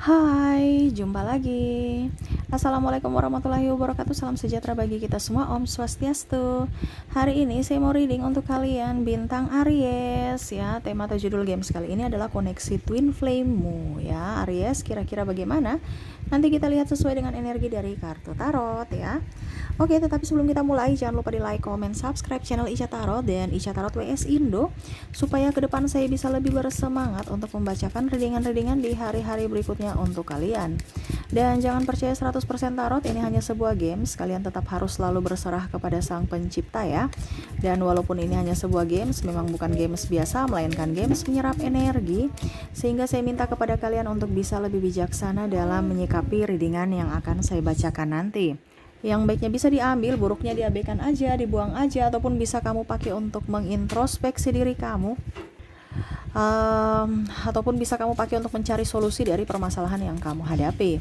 Hai, jumpa lagi. Assalamualaikum warahmatullahi wabarakatuh. Salam sejahtera bagi kita semua. Om Swastiastu. Hari ini saya mau reading untuk kalian bintang Aries ya. Tema atau judul games kali ini adalah koneksi twin flame-mu ya. Aries, kira-kira bagaimana? Nanti kita lihat sesuai dengan energi dari kartu tarot ya. Oke, tetapi sebelum kita mulai, jangan lupa di like, comment, subscribe channel Ica Tarot dan Ica Tarot WS Indo, supaya ke depan saya bisa lebih bersemangat untuk membacakan readingan-readingan di hari-hari berikutnya untuk kalian. Dan jangan percaya 100% tarot, ini hanya sebuah games, kalian tetap harus selalu berserah kepada sang pencipta ya. Dan walaupun ini hanya sebuah games, memang bukan games biasa, melainkan games menyerap energi, sehingga saya minta kepada kalian untuk bisa lebih bijaksana dalam menyikapi readingan yang akan saya bacakan nanti. Yang baiknya bisa diambil, buruknya diabaikan aja, dibuang aja, ataupun bisa kamu pakai untuk mengintrospeksi diri kamu, ataupun bisa kamu pakai untuk mencari solusi dari permasalahan yang kamu hadapi.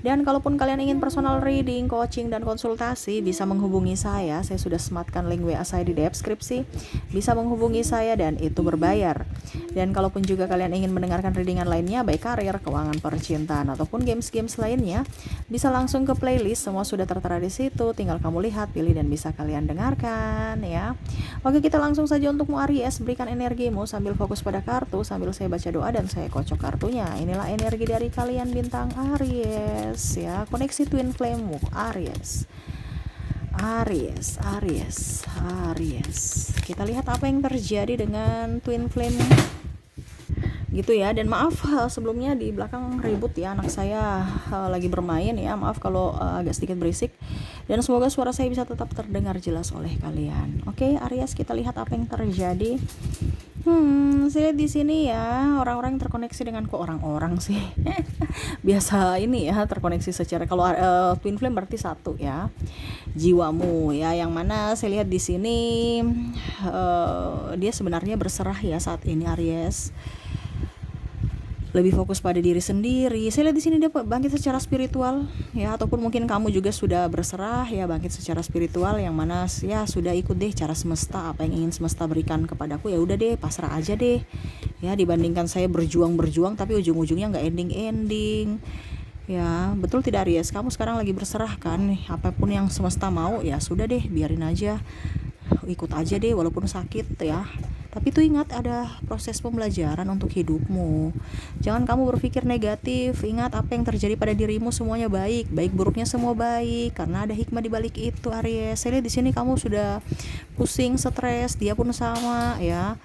Dan kalaupun kalian ingin personal reading, coaching, dan konsultasi, bisa menghubungi saya sudah sematkan link WA saya di deskripsi, bisa menghubungi saya dan itu berbayar. Dan kalaupun juga kalian ingin mendengarkan readingan lainnya, baik karir, keuangan, percintaan, ataupun games-games lainnya, bisa langsung ke playlist, semua sudah tertera di situ, tinggal kamu lihat, pilih, dan bisa kalian dengarkan ya. Oke, kita langsung saja untukmu Aries, berikan energimu sambil fokus pada kartu, sambil saya baca doa dan saya kocok kartunya. Inilah energi dari kalian bintang Aries ya, koneksi twin flame-mu Aries. Kita lihat apa yang terjadi dengan twin flame gitu ya. Dan maaf sebelumnya di belakang ribut ya, anak saya lagi bermain ya, maaf kalau agak sedikit berisik, dan semoga suara saya bisa tetap terdengar jelas oleh kalian. Oke, Aries, kita lihat apa yang terjadi. Saya lihat di sini ya, orang-orang yang terkoneksi dengan orang-orang sih. Biasa ini ya, terkoneksi secara, kalau twin flame berarti satu ya, jiwamu ya, yang mana saya lihat di sini dia sebenarnya berserah ya saat ini Aries. Lebih fokus pada diri sendiri. Saya lihat di sini dia bangkit secara spiritual ya, ataupun mungkin kamu juga sudah berserah ya, bangkit secara spiritual, yang mana ya sudah ikut deh cara semesta, apa yang ingin semesta berikan kepadaku ya udah deh, pasrah aja deh ya, dibandingkan saya berjuang tapi ujung-ujungnya nggak ending ya. Betul tidak Aries? Kamu sekarang lagi berserah kan nih, apapun yang semesta mau ya sudah deh, biarin aja, ikut aja deh walaupun sakit ya. Tapi tuh ingat, ada proses pembelajaran untuk hidupmu. Jangan kamu berpikir negatif. Ingat, apa yang terjadi pada dirimu semuanya baik, baik buruknya semua baik, karena ada hikmah di balik itu Aries. Saya lihat di sini kamu sudah pusing, stres, dia pun sama ya.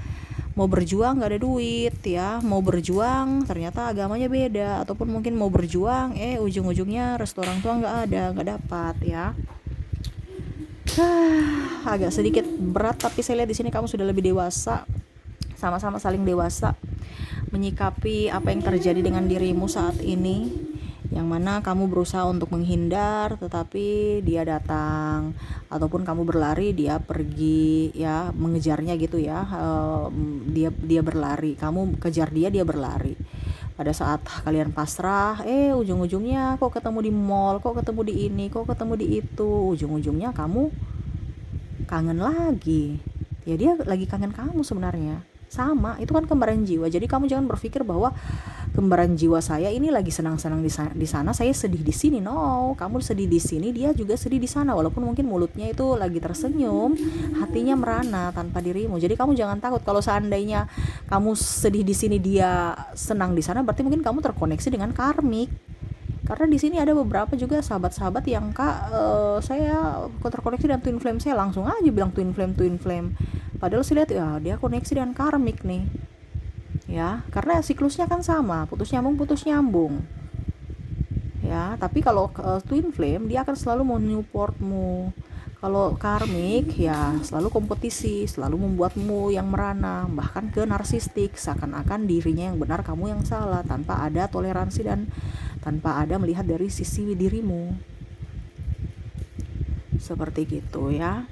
Mau berjuang nggak ada duit ya, mau berjuang ternyata agamanya beda, ataupun mungkin mau berjuang ujung-ujungnya restu orang tua nggak dapat ya. Agak sedikit berat, tapi saya lihat di sini kamu sudah lebih dewasa, sama-sama saling dewasa menyikapi apa yang terjadi dengan dirimu saat ini, yang mana kamu berusaha untuk menghindar tetapi dia datang, ataupun kamu berlari dia pergi ya, mengejarnya gitu ya. Dia berlari, kamu kejar dia berlari. Pada saat kalian pasrah, ujung-ujungnya kok ketemu di mall, kok ketemu di ini, kok ketemu di itu, ujung-ujungnya kamu kangen lagi ya. Dia lagi kangen kamu sebenarnya, sama, itu kan kembaran jiwa. Jadi kamu jangan berpikir bahwa kembaran jiwa saya ini lagi senang-senang di sana, saya sedih di sini. No, kamu sedih di sini, dia juga sedih di sana, walaupun mungkin mulutnya itu lagi tersenyum, hatinya merana tanpa dirimu. Jadi kamu jangan takut kalau seandainya kamu sedih di sini, dia senang di sana, berarti mungkin kamu terkoneksi dengan karmik. Karena di sini ada beberapa juga sahabat-sahabat yang saya terkoneksi dengan twin flame, saya langsung aja bilang twin flame. Padahal saya lihat ya dia koneksi dengan karmik nih ya, karena siklusnya kan sama, putus nyambung ya. Tapi kalau twin flame dia akan selalu mau supportmu. Kalau karmik ya selalu kompetisi, selalu membuatmu yang merana, bahkan ke narsistik, seakan-akan dirinya yang benar, kamu yang salah, tanpa ada toleransi dan tanpa ada melihat dari sisi dirimu. Seperti gitu ya.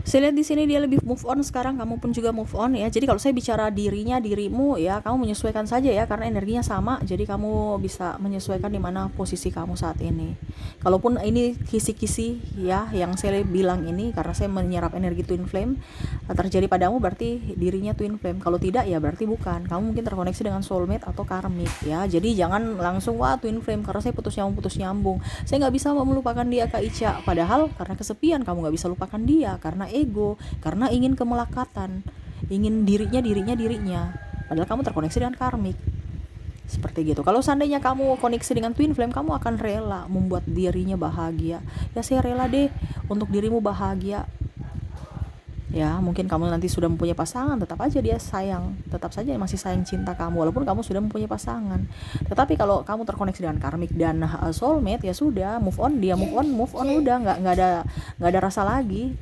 Saya lihat di sini dia lebih move on sekarang, kamu pun juga move on ya. Jadi kalau saya bicara dirimu ya, kamu menyesuaikan saja ya karena energinya sama. Jadi kamu bisa menyesuaikan di mana posisi kamu saat ini. Kalaupun ini kisi-kisi ya yang saya bilang ini karena saya menyerap energi twin flame terjadi padamu, berarti dirinya twin flame. Kalau tidak ya berarti bukan. Kamu mungkin terkoneksi dengan soulmate atau karmic ya. Jadi jangan langsung wah twin flame karena saya putus nyambung. Saya nggak bisa melupakan dia Kak Ica. Padahal karena kesepian kamu nggak bisa lupakan dia, karena ego, karena ingin kemelekatan, ingin dirinya. Padahal kamu terkoneksi dengan karmik. Seperti gitu. Kalau seandainya kamu koneksi dengan twin flame, kamu akan rela membuat dirinya bahagia. Ya saya rela deh untuk dirimu bahagia. Ya mungkin kamu nanti sudah mempunyai pasangan, tetap aja dia sayang, tetap saja masih sayang cinta kamu walaupun kamu sudah mempunyai pasangan. Tetapi kalau kamu terkoneksi dengan karmik dan soulmate, ya sudah, move on, dia move on udah, nggak ada rasa lagi.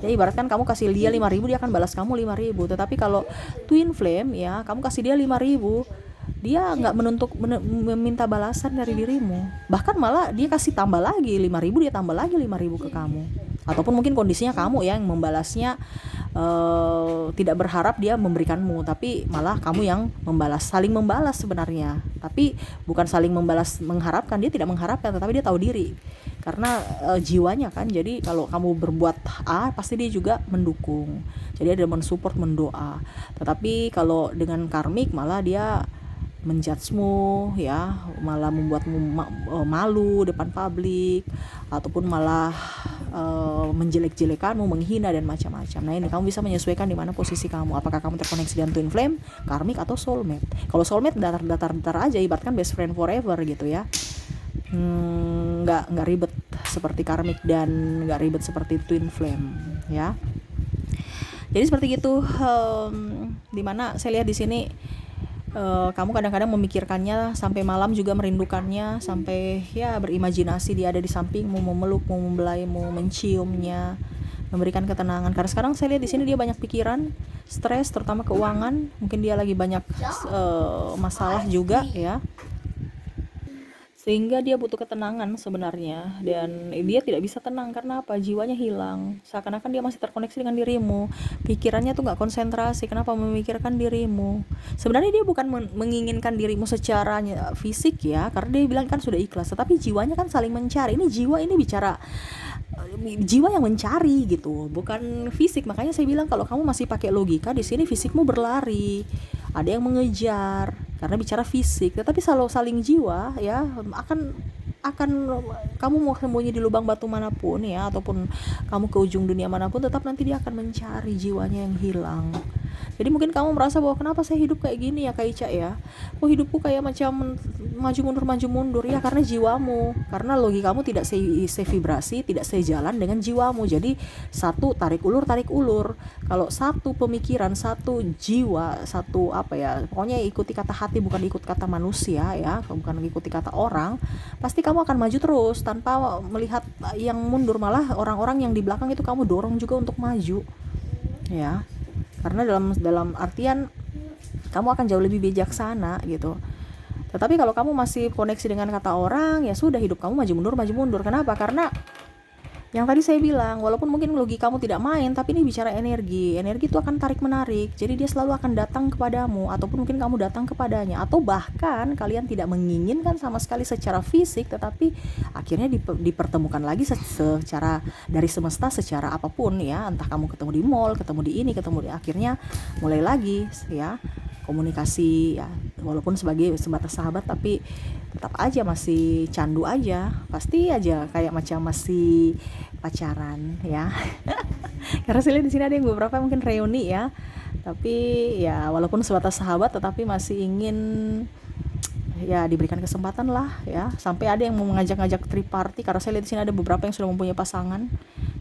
Ya ibaratkan kamu kasih dia 5.000, dia akan balas kamu 5.000. Tetapi kalau twin flame ya, kamu kasih dia 5.000, dia nggak meminta balasan dari dirimu, bahkan malah dia kasih tambah lagi 5.000, dia tambah lagi 5.000 ke kamu. Ataupun mungkin kondisinya kamu yang membalasnya tidak berharap dia memberikanmu, tapi malah kamu yang membalas, saling membalas sebenarnya, tapi bukan saling membalas mengharapkan, dia tidak mengharapkan tetapi dia tahu diri karena jiwanya kan. Jadi kalau kamu berbuat A pasti dia juga mendukung, jadi ada mensupport, mendoa. Tetapi kalau dengan karmik malah dia menjudgemu ya, malah membuatmu malu depan publik, ataupun malah menjelek-jelekanmu, menghina dan macam-macam. Nah ini kamu bisa menyesuaikan di mana posisi kamu, apakah kamu terkoneksi dengan twin flame, karmik atau soulmate. Kalau soulmate datar aja, ibaratkan best friend forever gitu ya. Nggak ribet seperti karmik dan nggak ribet seperti twin flame ya. Jadi seperti gitu. Dimana saya lihat di sini kamu kadang-kadang memikirkannya sampai malam, juga merindukannya, sampai ya berimajinasi dia ada di sampingmu, memelukmu, membelaimu, menciumnya, memberikan ketenangan. Karena sekarang saya lihat di sini dia banyak pikiran, stres, terutama keuangan. Mungkin dia lagi banyak masalah juga ya, sehingga dia butuh ketenangan sebenarnya, dan dia tidak bisa tenang karena apa? Jiwanya hilang, seakan-akan dia masih terkoneksi dengan dirimu, pikirannya tuh nggak konsentrasi. Kenapa? Memikirkan dirimu. Sebenarnya dia bukan menginginkan dirimu secara fisik ya, karena dia bilang kan sudah ikhlas, tetapi jiwanya kan saling mencari. Ini jiwa, ini bicara jiwa yang mencari gitu, bukan fisik. Makanya saya bilang kalau kamu masih pakai logika di sini, fisikmu berlari, ada yang mengejar karena bicara fisik. Tetapi kalau saling jiwa ya, akan kamu mau sembunyi di lubang batu manapun ya, ataupun kamu ke ujung dunia manapun, tetap nanti dia akan mencari jiwanya yang hilang. Jadi mungkin kamu merasa bahwa kenapa saya hidup kayak gini ya Kak Ica ya, kok hidupku kayak macam maju mundur ya, karena jiwamu, karena logikamu tidak sevibrasi, tidak sejalan dengan jiwamu. Jadi satu tarik ulur. Kalau satu pemikiran, satu jiwa, satu apa ya, pokoknya ikuti kata hati, bukan ikut kata manusia ya, bukan ikuti kata orang, pasti kamu akan maju terus tanpa melihat yang mundur. Malah orang-orang yang di belakang itu kamu dorong juga untuk maju ya, karena dalam artian kamu akan jauh lebih bijaksana gitu. Tetapi kalau kamu masih koneksi dengan kata orang, ya sudah, hidup kamu maju mundur. Kenapa? Karena yang tadi saya bilang, walaupun mungkin logika kamu tidak main, tapi ini bicara energi itu akan tarik menarik. Jadi dia selalu akan datang kepadamu, ataupun mungkin kamu datang kepadanya, atau bahkan kalian tidak menginginkan sama sekali secara fisik, tetapi akhirnya dipertemukan lagi secara dari semesta, secara apapun ya, entah kamu ketemu di mall, ketemu di ini, ketemu di, akhirnya mulai lagi ya komunikasi ya, walaupun sebagai sebatas sahabat, tapi tetap aja masih candu aja, pasti aja kayak macam masih pacaran ya. Karena saya lihat di sini ada yang beberapa mungkin reuni ya, tapi ya walaupun sebatas sahabat tetapi masih ingin ya diberikan kesempatan lah ya. Sampai ada yang mau mengajak-ngajak triparty, karena saya lihat di sini ada beberapa yang sudah mempunyai pasangan.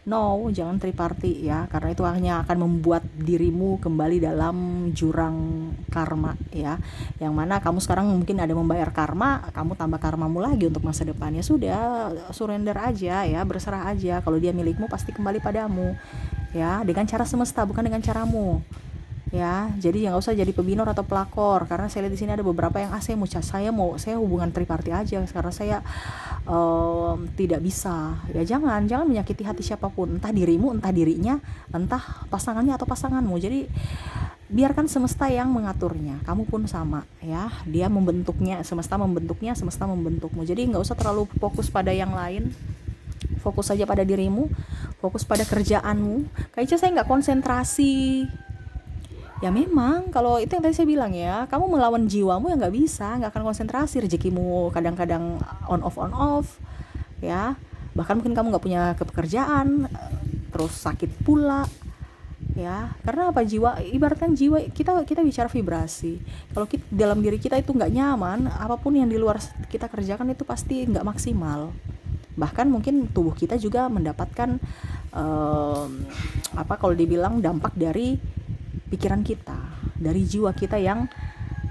No, jangan triparty ya, karena itu hanya akan membuat dirimu kembali dalam jurang karma ya, yang mana kamu sekarang mungkin ada membayar karma, kamu tambah karmamu lagi untuk masa depannya. Sudah, surrender aja ya, berserah aja. Kalau dia milikmu pasti kembali padamu ya, dengan cara semesta, bukan dengan caramu ya. Jadi ya nggak usah jadi pebinor atau pelakor, karena saya lihat di sini ada beberapa yang saya hubungan triparty aja karena saya tidak bisa. Ya jangan menyakiti hati siapapun, entah dirimu, entah dirinya, entah pasangannya atau pasanganmu. Jadi biarkan semesta yang mengaturnya. Kamu pun sama ya, dia membentuknya, semesta membentukmu. Jadi nggak usah terlalu fokus pada yang lain, fokus saja pada dirimu, fokus pada kerjaanmu. Kayaknya saya nggak konsentrasi. Ya memang, kalau itu yang tadi saya bilang ya, kamu melawan jiwamu ya nggak bisa, nggak akan konsentrasi. Rezekimu kadang-kadang on off, ya. Bahkan mungkin kamu nggak punya pekerjaan, terus sakit pula, ya. Karena apa, jiwa, ibaratkan jiwa kita bicara vibrasi. Kalau dalam diri kita itu nggak nyaman, apapun yang di luar kita kerjakan itu pasti nggak maksimal. Bahkan mungkin tubuh kita juga mendapatkan kalau dibilang dampak dari pikiran kita, dari jiwa kita yang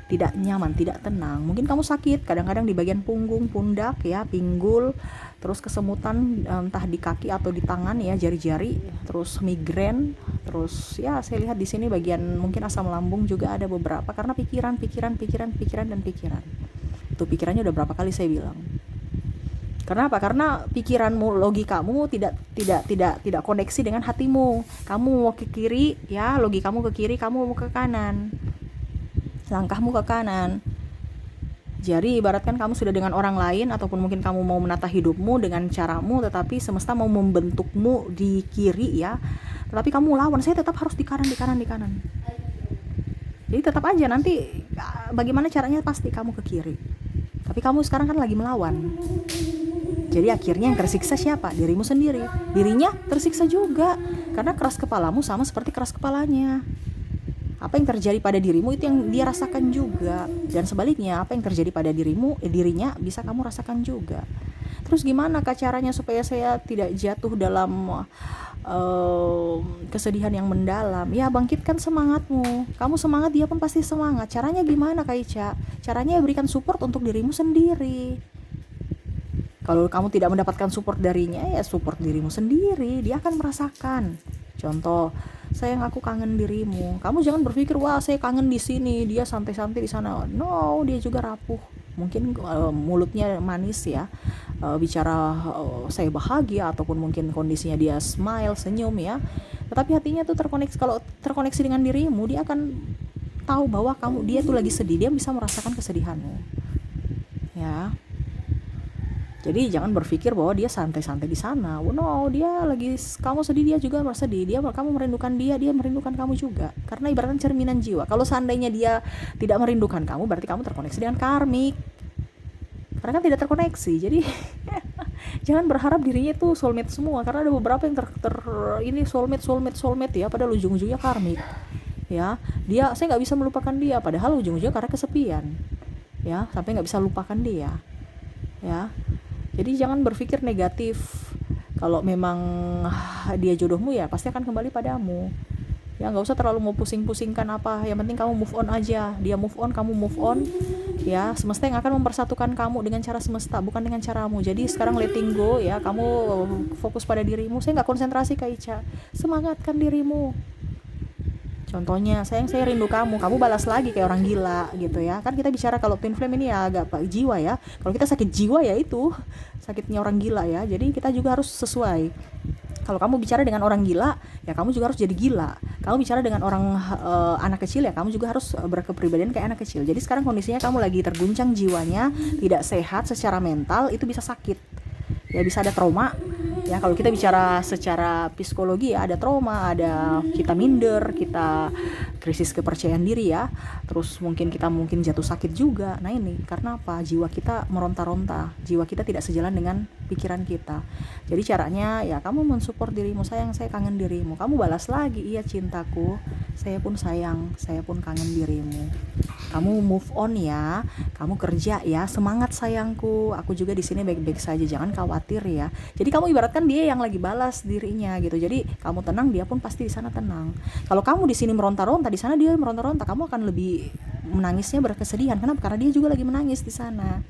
tidak nyaman, tidak tenang. Mungkin kamu sakit kadang-kadang di bagian punggung, pundak ya, pinggul, terus kesemutan entah di kaki atau di tangan ya, jari-jari, terus migrain, terus ya saya lihat di sini bagian mungkin asam lambung juga ada beberapa, karena pikiran. Itu pikirannya udah berapa kali saya bilang. Karena apa? Karena pikiranmu, logikamu tidak koneksi dengan hatimu. Kamu mau ke kiri, ya logikamu ke kiri, kamu mau ke kanan, langkahmu ke kanan. Jadi ibaratkan kamu sudah dengan orang lain, ataupun mungkin kamu mau menata hidupmu dengan caramu, tetapi semesta mau membentukmu di kiri ya, tetapi kamu lawan, saya tetap harus di kanan. Jadi tetap aja nanti bagaimana caranya pasti kamu ke kiri. Tapi kamu sekarang kan lagi melawan. Jadi akhirnya yang tersiksa siapa? Dirimu sendiri. Dirinya tersiksa juga, karena keras kepalamu sama seperti keras kepalanya. Apa yang terjadi pada dirimu itu yang dia rasakan juga. Dan sebaliknya, apa yang terjadi pada dirinya bisa kamu rasakan juga. Terus gimana caranya supaya saya tidak jatuh dalam kesedihan yang mendalam? Ya bangkitkan semangatmu. Kamu semangat, dia pun pasti semangat. Caranya gimana Kak Ica? Caranya berikan support untuk dirimu sendiri. Kalau kamu tidak mendapatkan support darinya, ya support dirimu sendiri. Dia akan merasakan. Contoh, sayang aku kangen dirimu. Kamu jangan berpikir, wah saya kangen di sini, dia santai-santai di sana. No, dia juga rapuh. Mungkin mulutnya manis ya, bicara saya bahagia, ataupun mungkin kondisinya dia smile, senyum ya. Tetapi hatinya tuh terkoneksi. Kalau terkoneksi dengan dirimu, dia akan tahu bahwa dia tuh lagi sedih. Dia bisa merasakan kesedihanmu. Ya. Jadi jangan berpikir bahwa dia santai-santai di sana. No, dia lagi, kamu sedih, dia juga merasa sedih. Kamu merindukan dia merindukan kamu juga. Karena ibaratnya cerminan jiwa. Kalau seandainya dia tidak merindukan kamu, berarti kamu terkoneksi dengan karmik. Karena kan tidak terkoneksi. Jadi jangan berharap dirinya itu soulmate semua, karena ada beberapa yang ini soulmate ya, padahal ujung-ujungnya karmik. Ya, saya nggak bisa melupakan dia, padahal ujung-ujungnya karena kesepian. Ya, sampai nggak bisa lupakan dia. Ya. Jadi jangan berpikir negatif. Kalau memang dia jodohmu, ya pasti akan kembali padamu. Ya nggak usah terlalu mau pusing-pusingkan apa. Yang penting kamu move on aja. Dia move on, kamu move on. Ya semesta yang akan mempersatukan kamu dengan cara semesta, bukan dengan caramu. Jadi sekarang letting go ya. Kamu fokus pada dirimu. Saya nggak konsentrasi Kak Ica. Semangatkan dirimu. Contohnya, sayang saya rindu kamu balas lagi kayak orang gila gitu ya. Kan kita bicara kalau twin flame ini ya agak jiwa ya. Kalau kita sakit jiwa ya itu sakitnya orang gila ya. Jadi kita juga harus sesuai. Kalau kamu bicara dengan orang gila, ya kamu juga harus jadi gila. Kamu bicara dengan orang anak kecil, ya kamu juga harus berkepribadian kayak anak kecil. Jadi sekarang kondisinya kamu lagi terguncang jiwanya, tidak sehat secara mental, itu bisa sakit. Ya bisa ada trauma. Ya kalau kita bicara secara psikologi ya, ada trauma, ada kita minder, kita krisis kepercayaan diri ya. Terus mungkin jatuh sakit juga. Nah ini karena apa? Jiwa kita meronta-ronta. Jiwa kita tidak sejalan dengan pikiran kita. Jadi caranya ya kamu mensupport dirimu. Sayang saya kangen dirimu. Kamu balas lagi, iya cintaku, saya pun sayang, saya pun kangen dirimu. Kamu move on ya, kamu kerja ya, semangat sayangku. Aku juga di sini baik-baik saja, jangan khawatir ya. Jadi kamu ibaratkan dia yang lagi balas dirinya gitu. Jadi kamu tenang, dia pun pasti di sana tenang. Kalau kamu di sini meronta-ronta, di sana dia meronta-ronta, kamu akan lebih menangisnya berkesedihan. Kenapa? Karena dia juga lagi menangis di sana.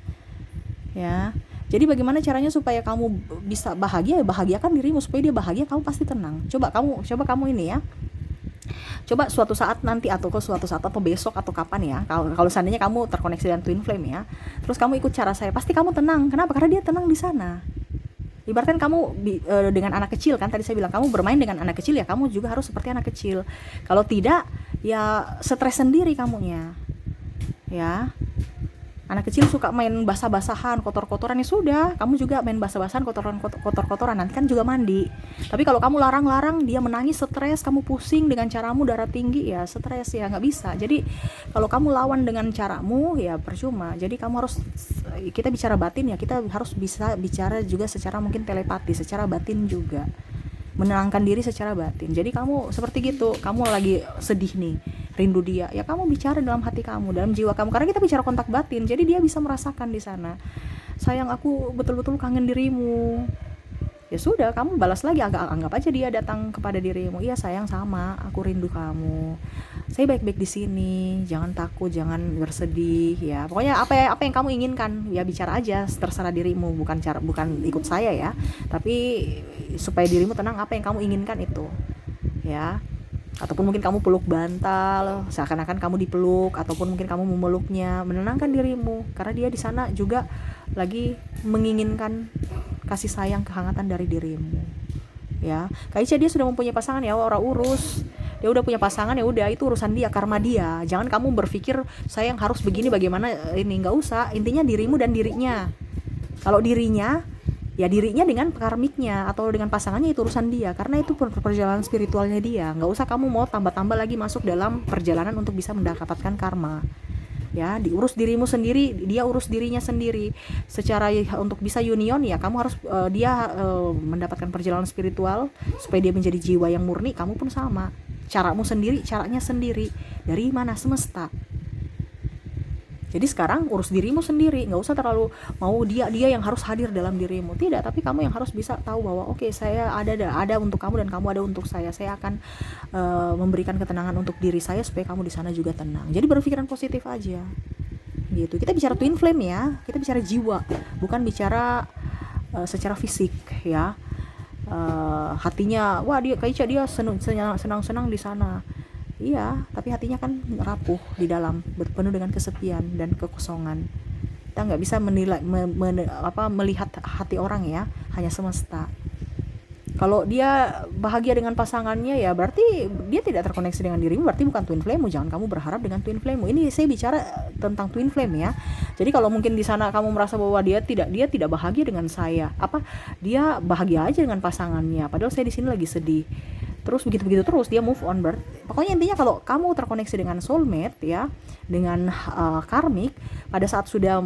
Ya. Jadi bagaimana caranya supaya kamu bisa bahagia? Ya bahagiakan dirimu supaya dia bahagia, kamu pasti tenang. Coba kamu ini ya. Coba suatu saat nanti, atau ke suatu saat atau besok atau kapan ya, kalau seandainya kamu terkoneksi dengan twin flame ya, terus kamu ikut cara saya, pasti kamu tenang. Kenapa? Karena dia tenang di sana. Ibaratkan kamu dengan anak kecil kan, tadi saya bilang kamu bermain dengan anak kecil, ya kamu juga harus seperti anak kecil. Kalau tidak, ya stres sendiri kamunya. Ya, anak kecil suka main basah-basahan, kotor-kotoran, ya sudah, kamu juga main basah-basahan, kotor-kotoran, nanti kan juga mandi. Tapi kalau kamu larang-larang, dia menangis, stres, kamu pusing dengan caramu, darah tinggi, ya stres, ya nggak bisa. Jadi kalau kamu lawan dengan caramu, ya percuma. Jadi kamu harus, kita bicara batin ya, kita harus bisa bicara juga secara mungkin telepati, secara batin juga, menenangkan diri secara batin. Jadi kamu seperti gitu, kamu lagi sedih nih, rindu dia, ya kamu bicara dalam hati kamu, dalam jiwa kamu, karena kita bicara kontak batin, jadi dia bisa merasakan di sana, sayang aku betul-betul kangen dirimu. Ya sudah, kamu balas lagi, anggap aja dia datang kepada dirimu, iya sayang, sama, aku rindu kamu, saya baik-baik di sini, jangan takut, jangan bersedih, ya pokoknya apa yang kamu inginkan, ya bicara aja, terserah dirimu, bukan ikut saya ya, tapi supaya dirimu tenang, apa yang kamu inginkan itu, ya. Ataupun mungkin kamu peluk bantal, seakan-akan kamu dipeluk, ataupun mungkin kamu memeluknya, menenangkan dirimu, karena dia di sana juga lagi menginginkan kasih sayang, kehangatan dari dirimu. Ya, Kak Ica, dia sudah mempunyai pasangan, ya orang urus. Dia udah punya pasangan, ya udah, itu urusan dia, karma dia. Jangan kamu berpikir saya yang harus begini, bagaimana ini, nggak usah. Intinya dirimu dan dirinya. Kalau dirinya, ya dirinya dengan karmiknya atau dengan pasangannya, itu urusan dia, karena itu perjalanan spiritualnya dia. Nggak usah kamu mau tambah-tambah lagi masuk dalam perjalanan untuk bisa mendapatkan karma. Ya, diurus dirimu sendiri, dia urus dirinya sendiri. Secara untuk bisa union, ya kamu harus dia mendapatkan perjalanan spiritual supaya dia menjadi jiwa yang murni, kamu pun sama. Caramu sendiri, caranya sendiri. Dari mana? Semesta. Jadi sekarang urus dirimu sendiri, nggak usah terlalu mau dia yang harus hadir dalam dirimu, tidak. Tapi kamu yang harus bisa tahu bahwa oke, saya ada untuk kamu dan kamu ada untuk saya. Saya akan memberikan ketenangan untuk diri saya supaya kamu di sana juga tenang. Jadi berpikiran positif aja, gitu. Kita bicara twin flame ya, kita bicara jiwa, bukan bicara secara fisik ya. Hatinya, wah dia kayak dia senang-senang di sana. Iya, tapi hatinya kan rapuh di dalam, penuh dengan kesepian dan kekosongan. Kita nggak bisa melihat hati orang ya, hanya semesta. Kalau dia bahagia dengan pasangannya, ya berarti dia tidak terkoneksi dengan dirimu, berarti bukan twin flame. Jangan kamu berharap dengan twin flame. Ini saya bicara tentang twin flame ya. Jadi kalau mungkin di sana kamu merasa bahwa dia tidak bahagia dengan saya, dia bahagia aja dengan pasangannya, padahal saya di sini lagi sedih. Terus begitu terus dia move on. Pokoknya intinya kalau kamu terkoneksi dengan soulmate ya, dengan karmik, pada saat sudah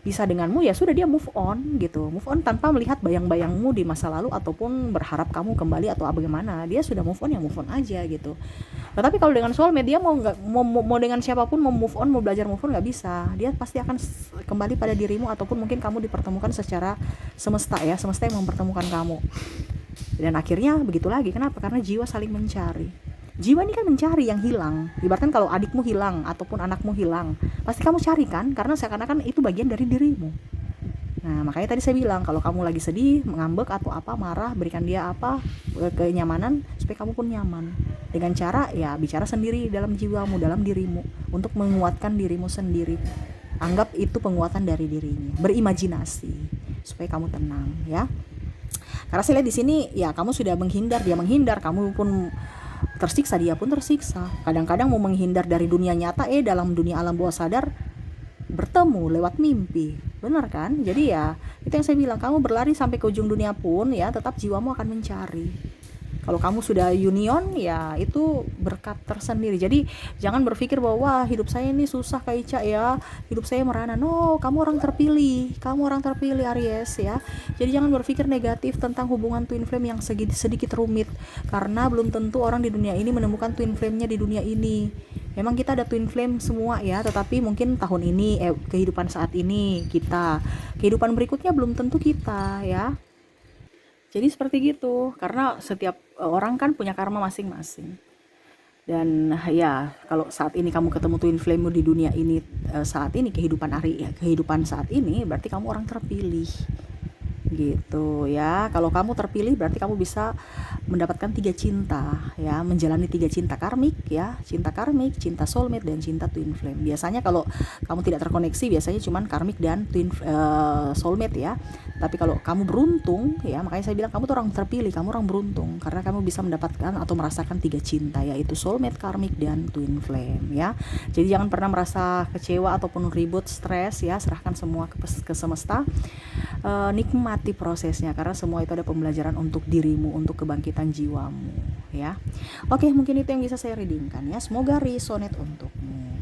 bisa denganmu, ya sudah, dia move on gitu, move on tanpa melihat bayang-bayangmu di masa lalu ataupun berharap kamu kembali atau bagaimana. Dia sudah move on, ya move on aja gitu. Nah, tapi kalau dengan soulmate, dia mau dengan siapapun, mau move on, mau belajar move on, nggak bisa. Dia pasti akan kembali pada dirimu, ataupun mungkin kamu dipertemukan secara semesta ya, semesta yang mempertemukan kamu. Dan akhirnya begitu lagi. Kenapa? Karena jiwa saling mencari. Jiwa ini kan mencari yang hilang. Ibaratkan kalau adikmu hilang ataupun anakmu hilang, pasti kamu cari kan, karena seakan-akan itu bagian dari dirimu. Nah, makanya tadi saya bilang, kalau kamu lagi sedih, ngambek atau marah, berikan dia kenyamanan supaya kamu pun nyaman. Dengan cara ya bicara sendiri dalam jiwamu, dalam dirimu, untuk menguatkan dirimu sendiri. Anggap itu penguatan dari dirinya. Berimajinasi supaya kamu tenang ya. Karena saya lihat di sini ya, kamu sudah menghindar, dia menghindar, kamu pun tersiksa, dia pun tersiksa. Kadang-kadang mau menghindar dari dunia nyata, dalam dunia alam bawah sadar bertemu lewat mimpi. Benar kan? Jadi ya itu yang saya bilang, kamu berlari sampai ke ujung dunia pun ya tetap jiwamu akan mencari. Kalau kamu sudah union, ya itu berkat tersendiri. Jadi jangan berpikir bahwa wah, hidup saya ini susah Kak Ica ya, hidup saya merana. No, kamu orang terpilih Aries ya. Jadi jangan berpikir negatif tentang hubungan twin flame yang sedikit rumit, karena belum tentu orang di dunia ini menemukan twin flame-nya di dunia ini. Memang kita ada twin flame semua ya, tetapi mungkin tahun ini kehidupan saat ini kita, kehidupan berikutnya belum tentu kita ya. Jadi seperti gitu, karena setiap orang kan punya karma masing-masing. Dan ya, kalau saat ini kamu ketemu twin flame di dunia ini, saat ini kehidupan saat ini, berarti kamu orang terpilih. gitu ya. Kalau kamu terpilih berarti kamu bisa mendapatkan 3 cinta ya, menjalani 3 cinta karmik ya, cinta karmik, cinta soulmate, dan cinta twin flame. Biasanya kalau kamu tidak terkoneksi biasanya cuman karmik dan soulmate ya. Tapi kalau kamu beruntung ya, makanya saya bilang kamu tuh orang terpilih, kamu orang beruntung karena kamu bisa mendapatkan atau merasakan 3 cinta, yaitu soulmate, karmik, dan twin flame ya. Jadi jangan pernah merasa kecewa ataupun ribut, stres ya, serahkan semua ke semesta. Nikmati prosesnya karena semua itu ada pembelajaran untuk dirimu, untuk kebangkitan jiwamu ya. Oke, mungkin itu yang bisa saya readingkan ya. Semoga resonate untukmu.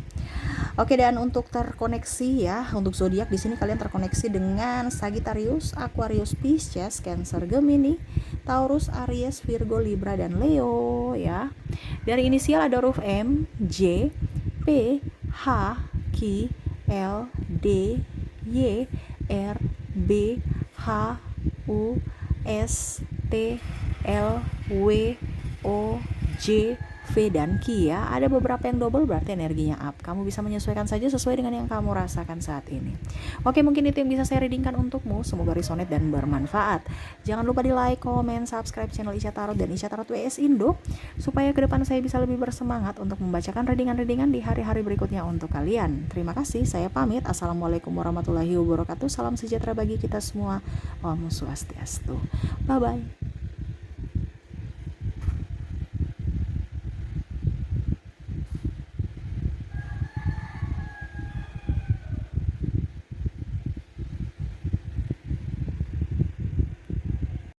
Oke, dan untuk terkoneksi ya, untuk zodiak di sini kalian terkoneksi dengan Sagittarius, Aquarius, Pisces, Cancer, Gemini, Taurus, Aries, Virgo, Libra, dan Leo ya. Dari inisial ada huruf M, J, P, H, Q, L, D, Y, R, B, H, U, S, T, L, W, O, J, V, dan Q ya. Ada beberapa yang double berarti energinya up. Kamu bisa menyesuaikan saja sesuai dengan yang kamu rasakan saat ini. Oke, mungkin itu yang bisa saya readingkan untukmu. Semoga resonate dan bermanfaat. Jangan lupa di like, comment, subscribe channel Isya Tarot dan Isya Tarot WS Indo supaya ke depan saya bisa lebih bersemangat untuk membacakan readingan-readingan di hari-hari berikutnya untuk kalian. Terima kasih, saya pamit. Assalamualaikum warahmatullahi wabarakatuh. Salam sejahtera bagi kita semua. Om Swastiastu. Bye bye.